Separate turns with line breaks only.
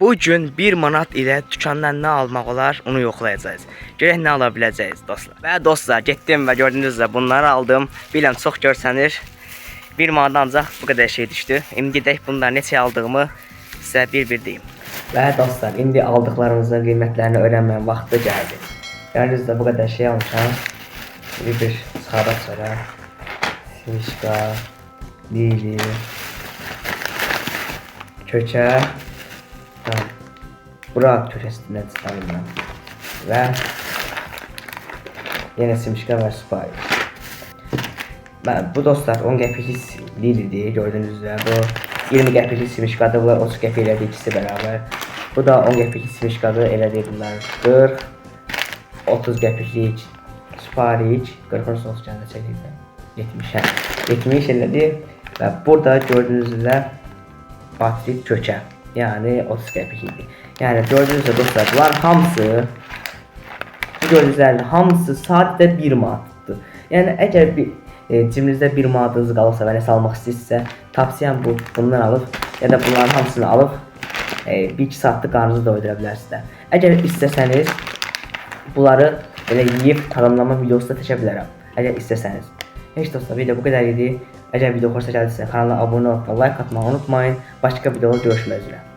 Bu gün 1 manat ilə dükandan nə almaq olar, onu yoxlayacağız. Görək nə ala biləcəyik dostlar. Və dostlar, getdim və gördüyünüz üzrə bunları aldım. Biləm çox görsənir. 1 manat ancaq bu qədər şey düşdü. İndi gedək bunları neçə aldığımı sizə bir-bir deyim. Və dostlar, indi aldıqlarımızın qiymətlərini öyrənməyin vaxtı gəldi. Gördüyünüz üzrə bu qədər şey almışam. Bir çıxaraq sonra Smişka, Lili, kökə, Burak kökəsindən çıxarıyorum və yenə Smişka və Spike. Bu dostlar 10 qəpiklik Lili'dir, gördüyünüz üzrə. Bu 20 qəpiklik Smişkadır, bunlar 30 qəpik elədi ikisi bərabər. Bu da 10 qəpiklik Smişkadır, elədi bunlar 40, 30 qəpiklik Spike, 40'ın sos gəldə çəkirəm. 70 elədi və burada gördüyünüz üzrə Patrik kökə, yəni 30 qəpiklikdir. Yəni gördüyünüz üzrə dostlar, bunlar hamısı hamısı sadəcə 1 manatdır. Yəni əgər cibinizdə 1 manatınız qalırsa və nəsə almaq istəyirsinizsə, tavsiyəm bundan alıb ya da bunların hamısını alıb 1-2 saatlıq qarnınızı doydura bilərsiniz. Əgər istəsəniz bunları elə yeyib tanımlama videosu da çəkə bilərəm. Əgər istəsəniz. Heç dostlar, video bu qədər idi. Əgər video xoşuna gəldisə kanala abunə olub və like atmağı unutmayın. Başqa videoda görüşmək üzrə.